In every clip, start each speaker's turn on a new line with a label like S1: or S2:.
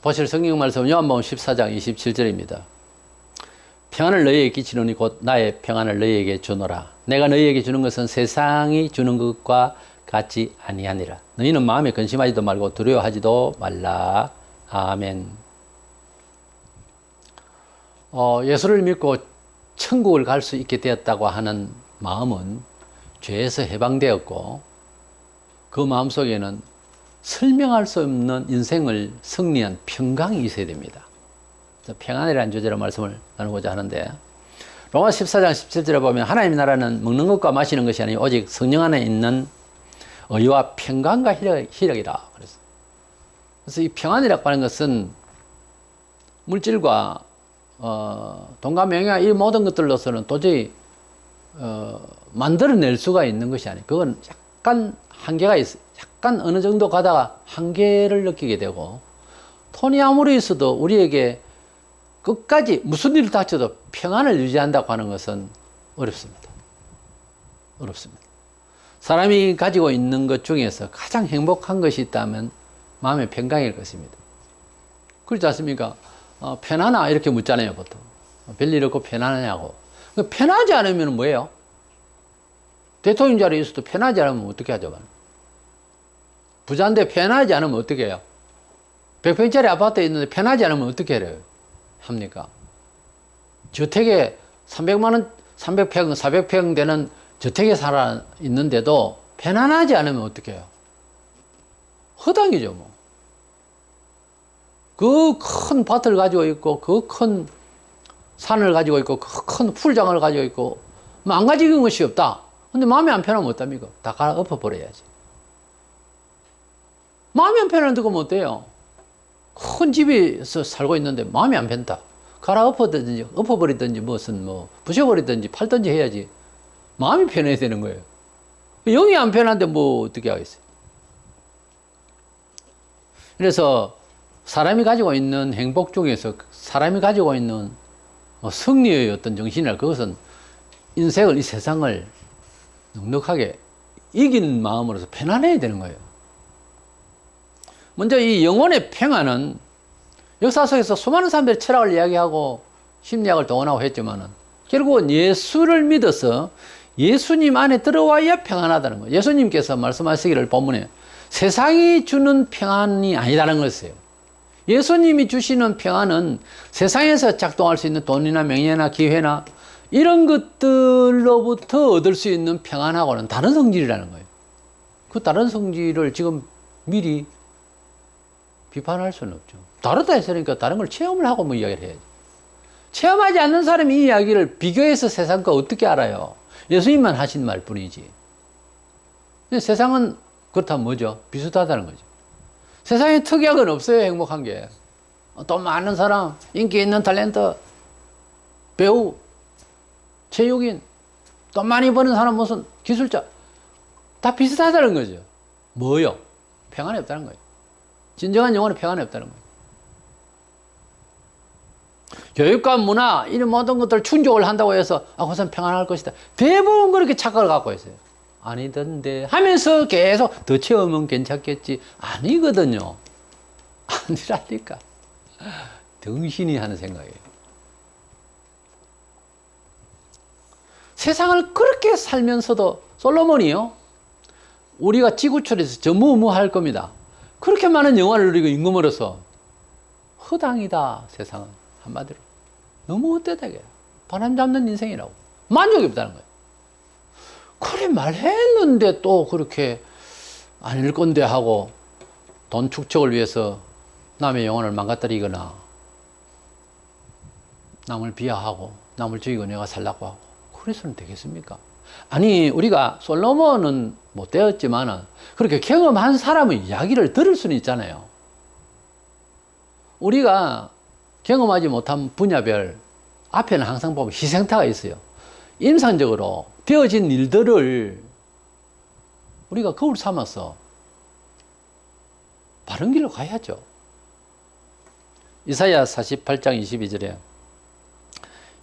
S1: 보실 성경 말씀 요한복음 14장 27절입니다. 평안을 너희에게 끼치노니 곧 나의 평안을 너희에게 주노라. 내가 너희에게 주는 것은 세상이 주는 것과 같지 아니하니라. 너희는 마음에 근심하지도 말고 두려워하지도 말라. 아멘. 예수를 믿고 천국을 갈 수 있게 되었다고 하는 마음은 죄에서 해방되었고 그 마음속에는 설명할 수 없는 인생을 승리한 평강이 있어야 됩니다. 평안이라는 주제로 말씀을 나누고자 하는데 로마 14장 17절에 보면 하나님의 나라는 먹는 것과 마시는 것이 아니고 오직 성령 안에 있는 의와 평강과 희락이라. 그래서 이 평안이라고 하는 것은 물질과 돈과 명예와 이 모든 것들로서는 도저히 만들어낼 수가 있는 것이 아니에요. 그건 약간 한계가 있어요. 약간 어느 정도 가다가 한계를 느끼게 되고 돈이 아무리 있어도 우리에게 끝까지 무슨 일을 닥쳐도 평안을 유지한다고 하는 것은 어렵습니다. 어렵습니다. 사람이 가지고 있는 것 중에서 가장 행복한 것이 있다면 마음의 평강일 것입니다. 그렇지 않습니까? 편하나 이렇게 묻잖아요, 보통. 별일 없고 편하냐고. 편하지 않으면 뭐예요? 대통령 자리에 있어도 편하지 않으면 어떻게 하죠? 부자인데 편하지 않으면 어떻게 해요? 100평짜리 아파트에 있는데 편하지 않으면 어떻게 해요? 합니까? 저택에 300만 원, 300평, 400평 되는 저택에 살아 있는데도 편안하지 않으면 어떻게 해요? 허당이죠, 뭐. 그 큰 밭을 가지고 있고, 그 큰 산을 가지고 있고, 그 큰 풀장을 가지고 있고, 망가지는 것이 없다. 근데 마음이 안 편하면 어떡합니까? 다 갈아엎어버려야지. 마음이 안 편한데 그러면 어때요? 큰 집에서 살고 있는데 마음이 안 편다. 갈아엎어든지, 엎어버리든지, 무슨, 부셔버리든지, 팔든지 해야지. 마음이 편해야 되는 거예요. 영이 안 편한데 뭐 어떻게 하겠어요? 그래서 사람이 가지고 있는 행복 중에서 사람이 가지고 있는 승리의 어떤 정신이라 그것은 인생을, 이 세상을 넉넉하게 이긴 마음으로서 편안해야 되는 거예요. 먼저 이 영혼의 평안은 역사 속에서 수많은 사람들이 철학을 이야기하고 심리학을 동원하고 했지만은 결국은 예수를 믿어서 예수님 안에 들어와야 평안하다는 거예요. 예수님께서 말씀하시기를 본문에 세상이 주는 평안이 아니다는 것이에요. 예수님이 주시는 평안은 세상에서 작동할 수 있는 돈이나 명예나 기회나 이런 것들로부터 얻을 수 있는 평안하고는 다른 성질이라는 거예요. 그 다른 성질을 지금 미리 비판할 수는 없죠. 다르다 했으니까 다른 걸 체험을 하고 뭐 이야기를 해야지. 체험하지 않는 사람이 이 이야기를 비교해서 세상과 어떻게 알아요? 예수님만 하신 말 뿐이지. 근데 세상은 그렇다면 뭐죠? 비슷하다는 거죠. 세상에 특이한 건 없어요, 행복한 게. 돈 많은 사람, 인기 있는 탤런트, 배우, 체육인, 돈 많이 버는 사람, 무슨 기술자. 다 비슷하다는 거죠. 뭐요? 평안이 없다는 거예요. 진정한 영혼은 평안이 없다는 거예요. 교육과 문화, 이런 모든 것들 충족을 한다고 해서, 그것은 평안할 것이다. 대부분 그렇게 착각을 갖고 있어요. 아니던데 하면서 계속 더 채우면 괜찮겠지. 아니거든요. 아니라니까. 등신이 하는 생각이에요. 세상을 그렇게 살면서도 솔로몬이요, 우리가 지구촌에서 전무후무할 겁니다. 그렇게 많은 영화를 누리고 임금으로서 허당이다, 세상은. 한마디로 너무 헛되다게 바람 잡는 인생이라고. 만족이 없다는 거예요. 그래 말했는데 또 그렇게 아닐 건데 하고 돈 축적을 위해서 남의 영혼을 망가뜨리거나 남을 비하하고 남을 죽이고 내가 살라고 하고 그래서는 되겠습니까? 아니, 우리가 솔로몬은 못 되었지만은 그렇게 경험한 사람의 이야기를 들을 수는 있잖아요. 우리가 경험하지 못한 분야별 앞에는 항상 보면 희생타가 있어요. 임상적으로 되어진 일들을 우리가 거울 삼아서 바른 길로 가야죠. 이사야 48장 22절에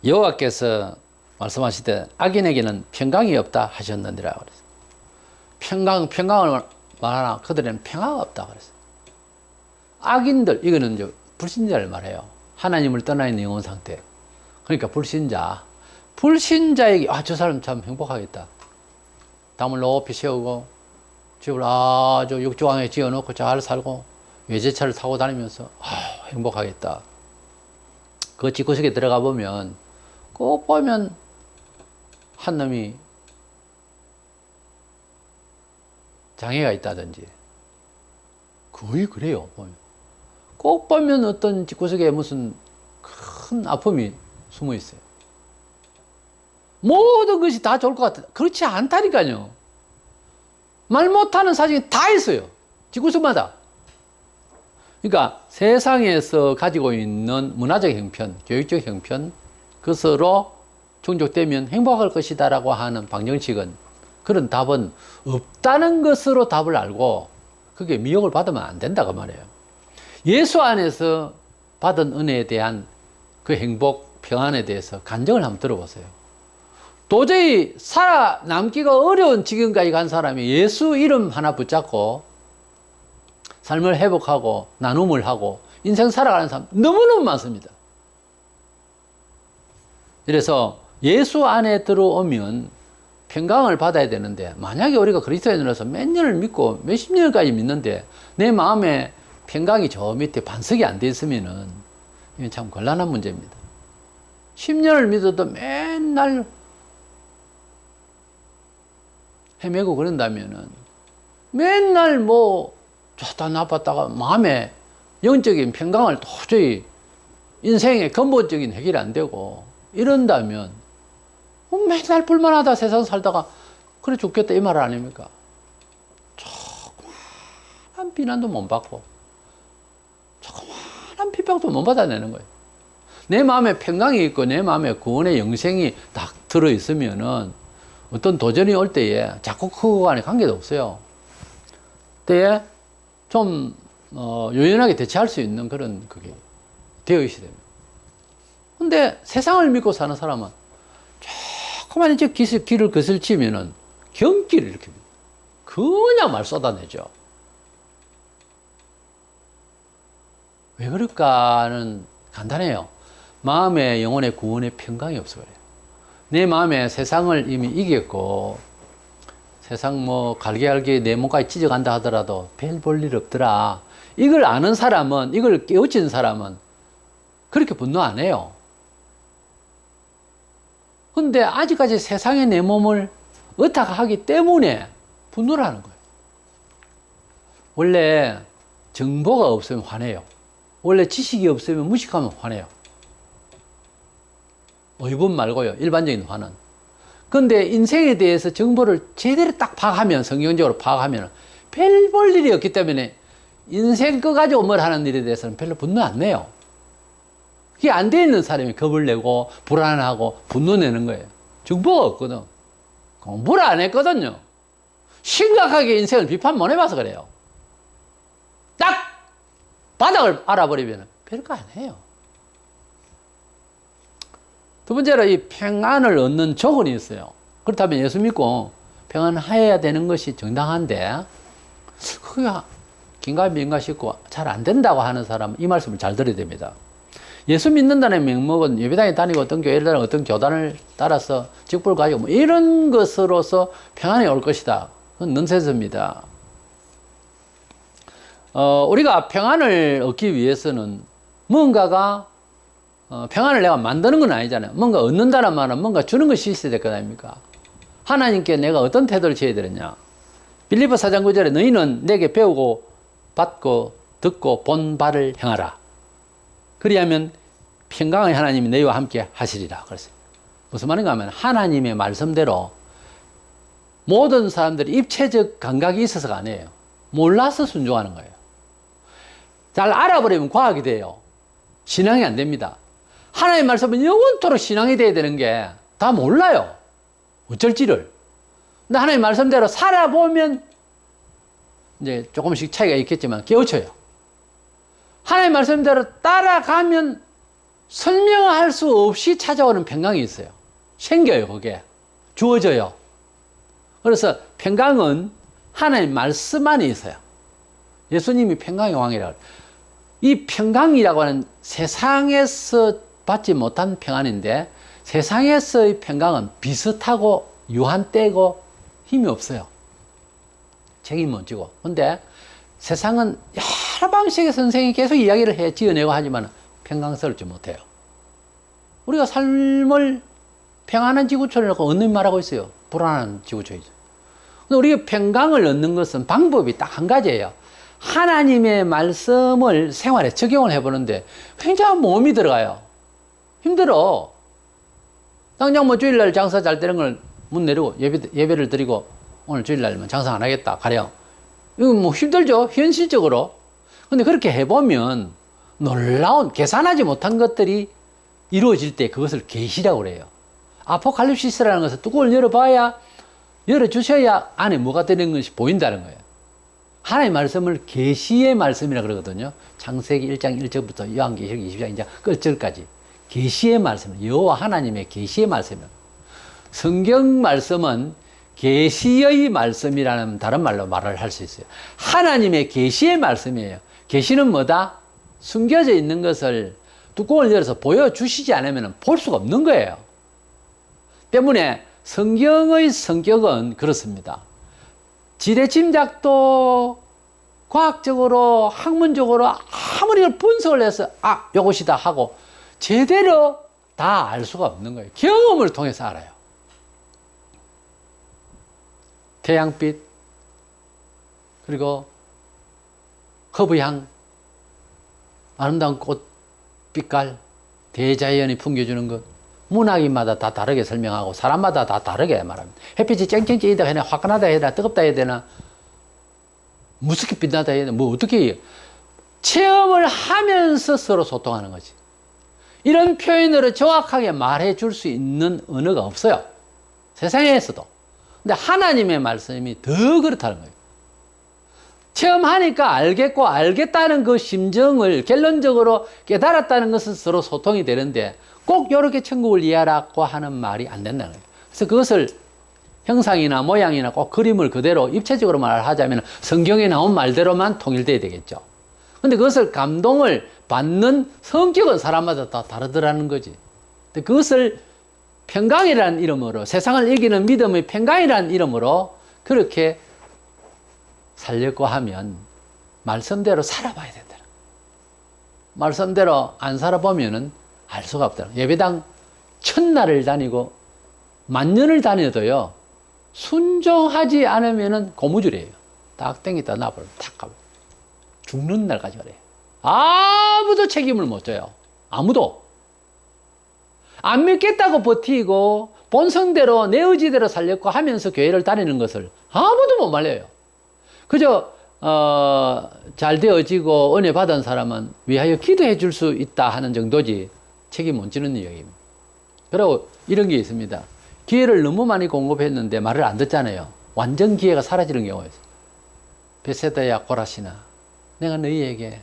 S1: 여호와께서 말씀하시되 악인에게는 평강이 없다 하셨느니라 그랬어요. 평강을 말하나 그들에는 평화가 없다 그랬어요. 악인들, 이거는 이제 불신자를 말해요. 하나님을 떠나 있는 영혼 상태. 그러니까 불신자. 불신자에게 저 사람 참 행복하겠다. 담을 높이 세우고 집을 아주 육조강에 지어놓고 잘 살고 외제차를 타고 다니면서 행복하겠다. 그 집구석에 들어가 보면 꼭 보면 한 놈이 장애가 있다든지 거의 그래요. 꼭 보면 어떤 집구석에 무슨 큰 아픔이 숨어 있어요. 모든 것이 다 좋을 것 같아. 그렇지 않다니까요. 말 못하는 사정이 다 있어요. 집구석마다. 그러니까 세상에서 가지고 있는 문화적 형편, 교육적 형편, 그것으로 충족되면 행복할 것이다라고 하는 방정식은, 그런 답은 없다는 것으로 답을 알고 그게 미혹을 받으면 안 된다고 말이에요. 예수 안에서 받은 은혜에 대한 그 행복, 평안에 대해서 간증을 한번 들어보세요. 도저히 살아남기가 어려운 지경까지 간 사람이 예수 이름 하나 붙잡고 삶을 회복하고 나눔을 하고 인생 살아가는 사람 너무너무 많습니다. 그래서 예수 안에 들어오면 평강을 받아야 되는데, 만약에 우리가 그리스도인으로서 몇 년을 믿고 몇십 년까지 믿는데 내 마음에 평강이 저 밑에 반석이 안 돼 있으면은 이건 참 곤란한 문제입니다. 10년을 믿어도 맨날 헤매고 그런다면은 맨날 뭐 좋다 나빴다가 마음에 영적인 평강을 도저히 인생의 근본적인 해결이 안 되고 이런다면 맨날 불만하다 세상 살다가 그래 죽겠다 이 말 아닙니까? 조그마한 비난도 못 받고 조그마한 핍박도 못 받아내는 거예요. 내 마음에 평강이 있고 내 마음에 구원의 영생이 딱 들어있으면은 어떤 도전이 올 때에 자꾸 그거 간에 관계도 없어요. 때에 좀 유연하게 대처할 수 있는 그런 그게 되어 있어야 됩니다. 근데 세상을 믿고 사는 사람은 조그만 이제 길을 거슬치면은 경기를 이렇게 그냥 말 쏟아내죠. 왜 그럴까는 간단해요. 마음의 영혼의 구원의 평강이 없어 그래요. 내 마음에 세상을 이미 이겼고 세상 뭐 갈기갈기 내 몸까지 찢어간다 하더라도 별 볼 일 없더라. 이걸 아는 사람은, 이걸 깨우친 사람은 그렇게 분노 안 해요. 근데 아직까지 세상에 내 몸을 의탁하기 때문에 분노를 하는 거예요. 원래 정보가 없으면 화내요. 원래 지식이 없으면 무식하면 화내요. 의분 말고요. 일반적인 화는. 근데 인생에 대해서 정보를 제대로 딱 파악하면, 성경적으로 파악하면 별 볼 일이 없기 때문에 인생 거 가지고 뭘 하는 일에 대해서는 별로 분노 안 내요. 그게 안 돼 있는 사람이 겁을 내고 불안하고 분노 내는 거예요. 정보가 없거든. 공부를 안 했거든요. 심각하게 인생을 비판 못 해봐서 그래요. 딱 바닥을 알아버리면 별거 안 해요. 두 번째로 이 평안을 얻는 조건이 있어요. 그렇다면 예수 믿고 평안해야 되는 것이 정당한데 그게 긴가 민가 싶고 잘 안 된다고 하는 사람은 이 말씀을 잘 들어야 됩니다. 예수 믿는다는 명목은 예배당에 다니고 어떤 교회를 다니고 어떤 교단을 따라서 직분을 가지고 뭐 이런 것으로서 평안이 올 것이다. 그건 넌센스입니다. 우리가 평안을 얻기 위해서는 뭔가가 평안을 내가 만드는 건 아니잖아요. 뭔가 얻는다는 말은 뭔가 주는 것이 있어야 될 거 아닙니까? 하나님께 내가 어떤 태도를 취해야 되느냐. 빌립보 4장 9절에 너희는 내게 배우고 받고 듣고 본 바를 행하라. 그리하면 평강의 하나님이 너희와 함께 하시리라. 그랬어요. 무슨 말인가 하면 하나님의 말씀대로 모든 사람들이 입체적 감각이 있어서가 아니에요. 몰라서 순종하는 거예요. 잘 알아버리면 과학이 돼요. 신앙이 안 됩니다. 하나님의 말씀은 영원토록 신앙이 돼야 되는 게 다 몰라요. 어쩔지를. 근데 하나님의 말씀대로 살아보면 이제 조금씩 차이가 있겠지만 깨우쳐요. 하나님의 말씀대로 따라가면 설명할 수 없이 찾아오는 평강이 있어요. 생겨요, 그게. 주어져요. 그래서 평강은 하나님의 말씀 안에 있어요. 예수님이 평강의 왕이라고. 이 평강이라고 하는 세상에서 받지 못한 평안인데 세상에서의 평강은 비슷하고 유한되고 힘이 없어요. 책임 못 지고. 근데 세상은 여러 방식의 선생이 계속 이야기를 해 지어내고 하지만 평강스럽지 못해요. 우리가 삶을 평안한 지구촌을 놓고 얻는 말하고 있어요. 불안한 지구촌이죠. 근데 우리가 평강을 얻는 것은 방법이 딱 한 가지예요. 하나님의 말씀을 생활에 적용을 해보는데 굉장히 몸이 들어가요. 힘들어. 당장 뭐 주일날 장사 잘 되는 걸 문 내리고 예배를 드리고 오늘 주일날만 장사 안 하겠다 가령 이건 뭐 힘들죠 현실적으로. 근데 그렇게 해보면 놀라운 계산하지 못한 것들이 이루어질 때 그것을 계시라고 그래요. 아포칼립시스라는 것은 뚜껑을 열어주셔야 안에 뭐가 되는 것이 보인다는 거예요. 하나님의 말씀을 계시의 말씀이라 그러거든요. 창세기 1장 1절부터 요한계시록 20장 2장 끝절까지 계시의 말씀, 여호와 하나님의 계시의 말씀이에요. 성경 말씀은 계시의 말씀이라는 다른 말로 말을 할 수 있어요. 하나님의 계시의 말씀이에요. 계시는 뭐다? 숨겨져 있는 것을 뚜껑을 열어서 보여주시지 않으면 볼 수가 없는 거예요. 때문에 성경의 성격은 그렇습니다. 지뢰 짐작도 과학적으로 학문적으로 아무리 분석을 해서 요것이다 하고 제대로 다 알 수가 없는 거예요. 경험을 통해서 알아요. 태양빛 그리고 허브향 아름다운 꽃빛깔 대자연이 풍겨주는 것 문학인마다 다 다르게 설명하고 사람마다 다 다르게 말합니다. 햇빛이 쨍쨍 찌다 해야 되나 화끈하다 해야 되나 뜨겁다 해야 되나 무섭게 빛나다 해야 되나 뭐 어떻게 해요. 체험을 하면서 서로 소통하는 거지. 이런 표현으로 정확하게 말해 줄 수 있는 언어가 없어요. 세상에서도. 근데 하나님의 말씀이 더 그렇다는 거예요. 체험하니까 알겠고 알겠다는 그 심정을 결론적으로 깨달았다는 것은 서로 소통이 되는데 꼭 이렇게 천국을 이해하라고 하는 말이 안 된다는 거예요. 그래서 그것을 형상이나 모양이나 꼭 그림을 그대로 입체적으로 말하자면 성경에 나온 말대로만 통일돼야 되겠죠. 근데 그것을 감동을 받는 성격은 사람마다 다 다르더라는 거지. 근데 그것을 평강이라는 이름으로 세상을 이기는 믿음의 평강이라는 이름으로 그렇게 살려고 하면 말씀대로 살아봐야 된다. 말씀대로 안 살아보면은 알 수가 없다. 예배당 1000날을 다니고 10,000년을 다녀도요 순종하지 않으면은 고무줄이에요. 딱 땡기다 놔버리면 탁 가버려. 죽는 날까지 그래요. 아무도 책임을 못 져요. 아무도. 안 믿겠다고 버티고 본성대로 내 의지대로 살려고 하면서 교회를 다니는 것을 아무도 못 말려요. 그저 잘 되어지고 은혜 받은 사람은 위하여 기도해 줄 수 있다 하는 정도지 책임 못 지는 이야기입니다. 그리고 이런 게 있습니다. 기회를 너무 많이 공급했는데 말을 안 듣잖아요. 완전 기회가 사라지는 경우가 있어요. 베세다야 고라시나 내가 너희에게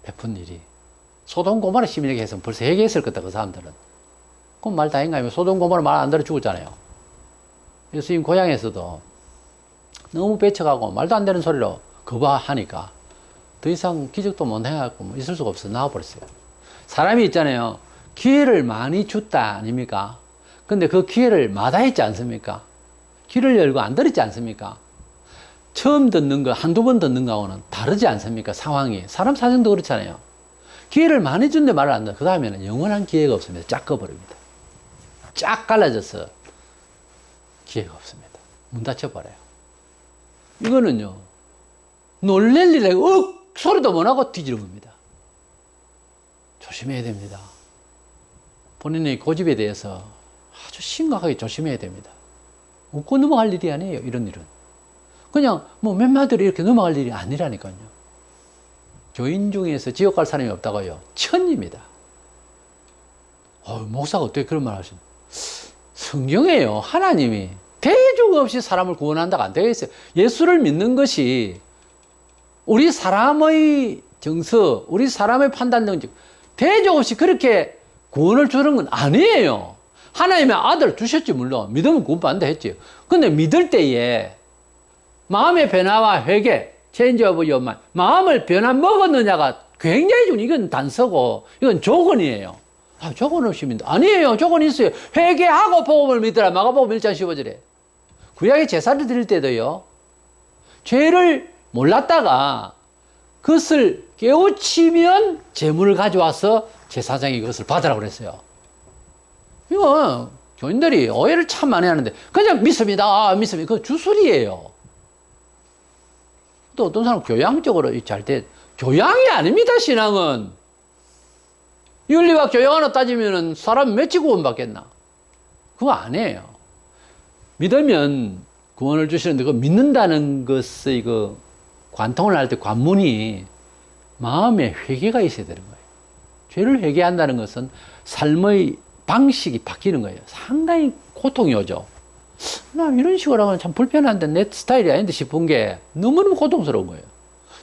S1: 베푼 일이 소돔 고모라 시민에게 했으면 벌써 회개했을 거다. 그 사람들은. 그럼 말 다인가 하면 소돔 고모라 말 안 들어 죽었잖아요. 예수님 고향에서도 너무 배척하고 말도 안 되는 소리로 거부하니까 더 이상 기적도 못 해갖고 뭐 있을 수가 없어 나와버렸어요. 사람이 있잖아요. 기회를 많이 줬다 아닙니까? 근데 그 기회를 마다했지 않습니까? 귀를 열고 안 들었지 않습니까? 처음 듣는 거 한두 번 듣는 거하고는 다르지 않습니까? 상황이. 사람 사정도 그렇잖아요. 기회를 많이 준데 말을 안 듣고 그 다음에는 영원한 기회가 없습니다. 쫙 꺼버립니다. 쫙 갈라져서 기회가 없습니다. 문 닫혀버려요. 이거는요 놀랄 일에 소리도 못하고 뒤지는 겁니다. 조심해야 됩니다. 본인의 고집에 대해서 아주 심각하게 조심해야 됩니다. 웃고 넘어갈 일이 아니에요. 이런 일은 그냥 뭐 몇 마디로 이렇게 넘어갈 일이 아니라니까요. 교인 중에서 지옥 갈 사람이 없다고요? 천입니다. 목사가 어떻게 그런 말 하시나? 성경에요. 하나님이 대적 없이 사람을 구원한다가 안 되겠어요. 예수를 믿는 것이 우리 사람의 정서, 우리 사람의 판단 능력, 대적 없이 그렇게 구원을 주는 건 아니에요. 하나님의 아들 주셨지 물론 믿으면 구원받는다 했지요. 근데 믿을 때에 마음의 변화와 회개, change of your mind. 마음을 변화 먹었느냐가 굉장히 중요해요. 이건 단서고, 이건 조건이에요. 아, 조건 없이 믿는다. 아니에요. 조건이 있어요. 회개하고 복음을 믿더라. 마가복음 1장 15절에. 구약의 제사를 드릴 때도요, 죄를 몰랐다가 그것을 깨우치면 제물을 가져와서 제사장이 그것을 받으라고 그랬어요. 이거 교인들이 오해를 참 많이 하는데, 그냥 믿습니다. 아, 믿습니다. 그거 주술이에요. 또 어떤 사람 교양적으로 잘 때, 교양이 아닙니다, 신앙은. 윤리와 교양 하나 따지면 사람 몇지 구원받겠나? 그거 아니에요. 믿으면 구원을 주시는데, 그 믿는다는 것의 그 관통을 할 때 관문이 마음에 회개가 있어야 되는 거예요. 죄를 회개한다는 것은 삶의 방식이 바뀌는 거예요. 상당히 고통이 오죠. 나 이런 식으로 하면 참 불편한데 내 스타일이 아닌데 싶은 게 너무너무 고통스러운 거예요.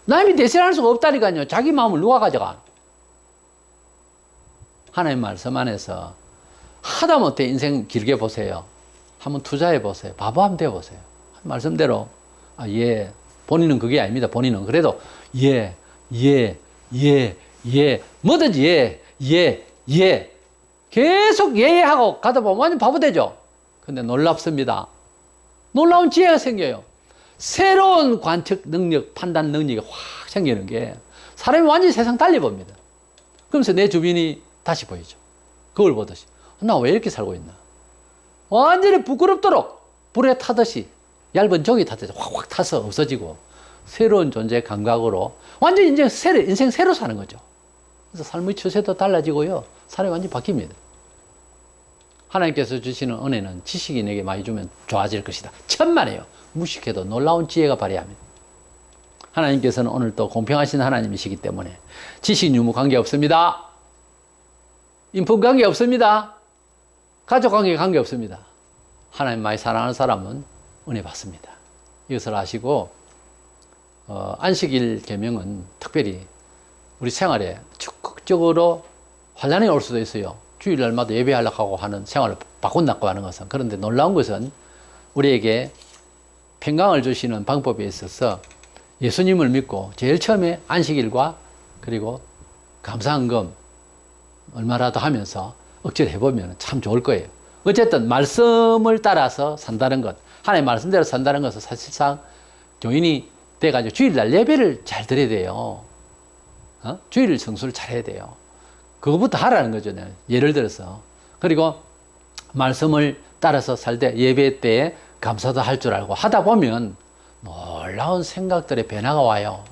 S1: 남이 대신할 수가 없다니까요. 자기 마음을 누가 가져가? 하나님 말씀 안에서 하다못해 인생 길게 보세요. 한번 투자해 보세요. 바보 한번 되어 보세요. 말씀대로 아, 예. 본인은 그게 아닙니다. 본인은 그래도 예, 뭐든지 예. 계속 하고 가다 보면 완전 바보 되죠. 근데 놀랍습니다. 놀라운 지혜가 생겨요. 새로운 관측 능력, 판단 능력이 확 생기는 게 사람이 완전히 세상 달리 봅니다. 그러면서 내 주변이 다시 보이죠. 그걸 보듯이. 나 왜 이렇게 살고 있나? 완전히 부끄럽도록 불에 타듯이 얇은 종이 타듯이 확 타서 없어지고 새로운 존재의 감각으로 완전히 인생 새로 사는 거죠. 그래서 삶의 추세도 달라지고요. 사람이 완전히 바뀝니다. 하나님께서 주시는 은혜는 지식이 내게 많이 주면 좋아질 것이다. 천만에요. 무식해도 놀라운 지혜가 발휘합니다. 하나님께서는 오늘 또 공평하신 하나님이시기 때문에 지식 유무 관계 없습니다. 인품 관계 없습니다. 가족 관계 없습니다. 하나님 많이 사랑하는 사람은 은혜 받습니다. 이것을 아시고 안식일 계명은 특별히 우리 생활에 적극적으로 환란이 올 수도 있어요. 주일날마다 예배하려고 하고 하는 생활을 바꾼다고 하는 것은. 그런데 놀라운 것은 우리에게 평강을 주시는 방법에 있어서 예수님을 믿고 제일 처음에 안식일과 그리고 감사헌금 얼마라도 하면서 억지로 해보면 참 좋을 거예요. 어쨌든 말씀을 따라서 산다는 것, 하나님의 말씀대로 산다는 것은 사실상 교인이 돼가지고 주일날 예배를 잘 드려야 돼요. 주일 성수를 잘 해야 돼요. 그거부터 하라는 거죠. 예를 들어서. 그리고 말씀을 따라서 살 때 예배 때에 감사도 할 줄 알고 하다 보면 놀라운 생각들의 변화가 와요.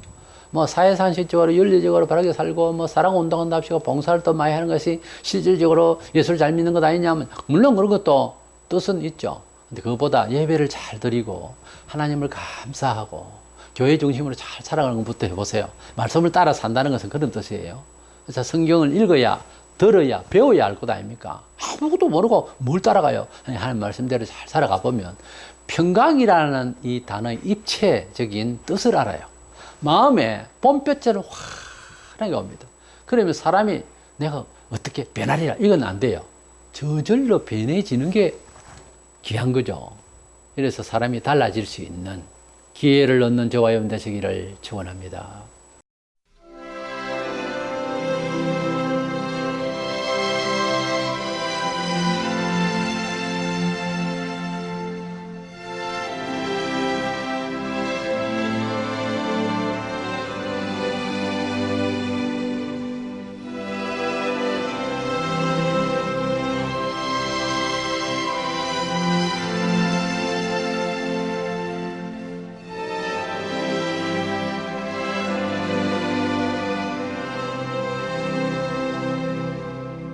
S1: 뭐 사회상식적으로 윤리적으로 바르게 살고 뭐 사랑운동한다 합시고 봉사활동 많이 하는 것이 실질적으로 예수를 잘 믿는 것 아니냐면 물론 그런 것도 뜻은 있죠. 근데 그것보다 예배를 잘 드리고 하나님을 감사하고 교회 중심으로 잘 살아가는 것부터 해보세요. 말씀을 따라 산다는 것은 그런 뜻이에요. 그래서 성경을 읽어야 들어야 배워야 할 것 아닙니까? 아무것도 모르고 뭘 따라가요? 하나님 말씀대로 잘 살아가 보면 평강이라는 이 단어의 입체적인 뜻을 알아요. 마음에 봄볕처럼 환하게 옵니다. 그러면 사람이 내가 어떻게 변하리라 이건 안 돼요. 저절로 변해지는 게 귀한 거죠. 이래서 사람이 달라질 수 있는 기회를 얻는 저와 여러분 되시기를 축원합니다.